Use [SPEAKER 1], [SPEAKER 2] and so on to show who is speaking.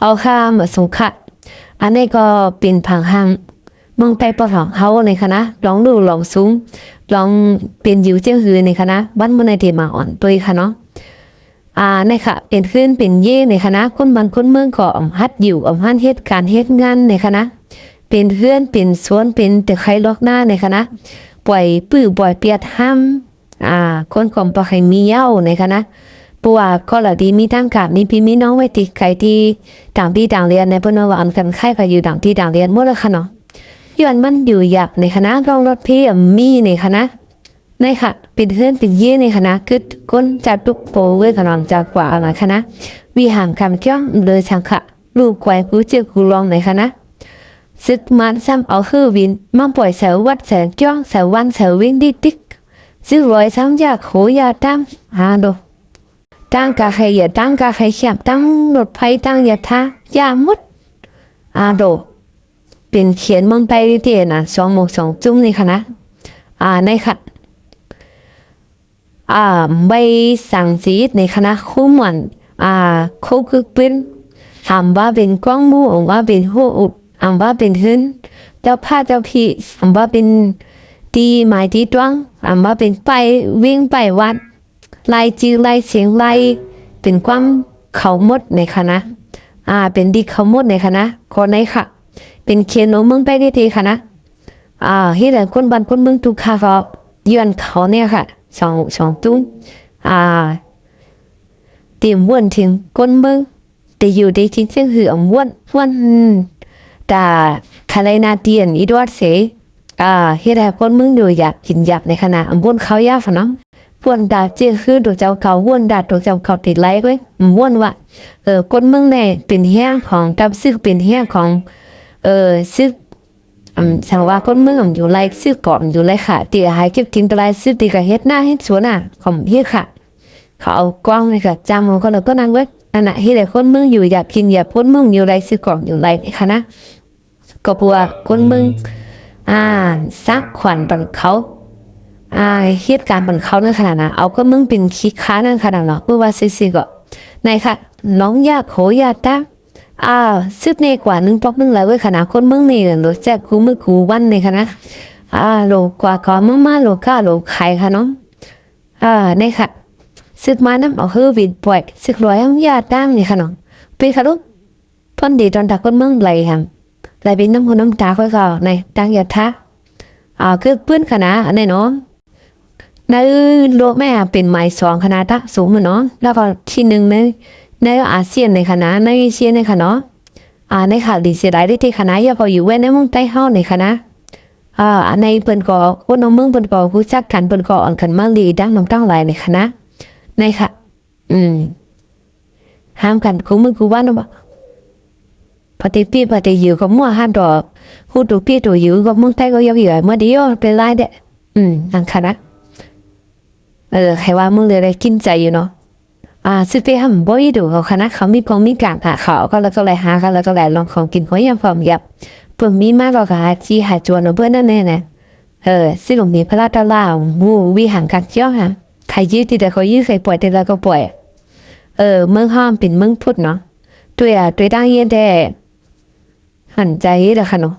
[SPEAKER 1] เอาข้ามมาสงขะอันนี้ก็เป็นผังหังเมืองไปปะหองเขาในคณะลองดูลองซุ้มลองเป็นอยู่เจ้าหือในคณะบ้านเมืองในเทมาอ่อนตัวค่ะเนาะในค่ะเป็นขึ้นเป็นเย่ในคณะคนบ้านคนเมืองก็ฮัดอยู่ฮัดเหตุการณ์เหตุงานในคณะเป็นเพื่อนเป็นสวนเป็นแต่ใครล็อกหน้าในคณะปล่อยปื้อปล่อยเปียดห้ามคนก่อมปะใครมีเย้าในคณะปัวก็ละดีมีตั้งกับมีพี่มีน้องไว้ติใครที่ต่างที่ต่างเรียนในพนว่าอันกันใครก็อยู่ต่างที่ต่างเรียนหมดแล้วค่ะเนาะย้อนมันอยู่หยับในคณะรองรถพี่มีในคณะในค่ะเป็นเพื่อนเป็นเย่ในคณะคือคนจัดตุกโปเวขนมจากกว่าอะไรคณะวิหารคำเจ้าเลยทางค่ะลูกควายผู้เจ้ากูลองในคณะซึกมันซ้ำเอาคือวินมั่งปล่อยเสาวัดเสาจ้องเสาวันเสาวิ่งดิติ๊กซึกรอยซ้ำยาโขยาตั้มดูตั้งกาใครอย่าตั้งกาใครแคบตั้งรถไฟตั้งอย่าท่ายามุดดูเป็นเขียนมันไปเตียนะ2 โมง 2 จุ่มในคณะในค่ะใบสั่งสีในคณะคู่มันเขาคือเป็นถามว่าเป็นกล้องมูว่าเป็นหัวอุดว่าเป็นหืนเจ้าผ้าเจ้าพี่ว่าเป็นตีไม้ตีจ้วงว่าเป็นไปวิ่งไปวัดไล่จือไล่เสียงไล่เป็นความเขาหมดในคณะเป็นดีเขาหมดในคณะคนไหนค่ะเป็นเขียนโน้มึงไปได้ทีคณะเฮ็ดให้คนบ้านคนเมืองทุกข้าก็ย้อนเขาเนี่ยค่ะสองตุ้งเตรียมวนถึงคนเมืองแต่อยู่ในจริงๆคือวนแต่คาเลนาเตียนอีดวัดเสเฮ็ดให้คนเมืองดูอยากกินหยับในขณะวนเขายาฝนน้ำวนดาเจ้าคือตัวเจ้าเขาวนดาตัวเจ้าเขาติดไล่ไว้วนว่าคนเมืองเนี่ยเป็นแห้งของตับซึกเป็นแห้งของซึกสังว่าคนเมืองอยู่ไรซึกก่อนอยู่ไรค่ะตีหายเก็บทิ้งตะไลซึกตีกับเฮ็ดหน้าเฮ็ดสวนของเฮ็ดค่ะเขาเอากล้องเลยค่ะจำเขาแล้วก็นั่งไว้อันน่ะเฮ็ดให้คนเมืองอยู่อยากกินอยากคนเมืองอยู่ไรซึกก่อนอยู่ไรค่ะนะก็เพราะว่าคนเมืองซักขวัญบันเขาเหตุการณ์บันเขาในขนาดนั้นเอาก็มึงเป็นขี้ค้าในขนาดเนาะเพื่อว่าซิก็ในค่ะน้องยาโขยาตาซึกในกว่า1 ปอกเลยเว้ยขนาดคนมึงนี่โลแจกกูมือกูวันในคณะโลกว่าก็มึงมาโลก้าโลไข่ค่ะน้องในค่ะซึกมาน้ำเอาฮือวิดปล่อยซึกรอยยาตามนี่ค่ะน้องไปค่ะลูกพ้นดีตอนตาคนมึงไหลค่ะไหลเป็นน้ำหูน้ำตาค่อยๆในตั้งยาท่าคือเพื่อนคณะในน้องในโลกแม่เป็นหมาย2คณะตะสูงเหมือนน้องแล้วก็ที่1ในอาเซียนในคณะในเอเชียในคณะในค่ะดีเสียดายที่คณะอย่าพออยู่เว้นในมึงใต้ห้องในคณะในเปิ้นก็คนน้องมึงเปิ้นก็รู้จักกันเปิ้นก็อ่อนกันมาลีดังน้องตั้งหลายในคณะในค่ะห้ามกันกูมึงกูว่าเนาะปฏิปีปฏิอยู่ก็มั่วห้ามดอกฮู้ตัวพี่ตัวอยู่ก็มึงใต้ก็ยาวๆเมื่อเดียวเป็นไรเด้นั่งคณะใครว่ามึงเลยได้กินใจอยู่เนาะสุดท้ายผมบ่อยดูเขาคณะเขามีความมีการเขาก็แล้วก็เลยหากันแล้วก็เลยลองของกินเขายังพร้อมยับเพิ่มมีมากกว่าที่หายจวนเพื่อนนั่นแน่นะสิหลงมีพระราชลาวูวิหารกัดเจ้าฮะใครยืดที่แต่เขายืดใครปล่อยแต่เราก็ปล่อยเมืองห้ามเป็นเมืองพุทธเนาะตัวตั้งเย็นแต่หันใจเลยค่ะเนาะ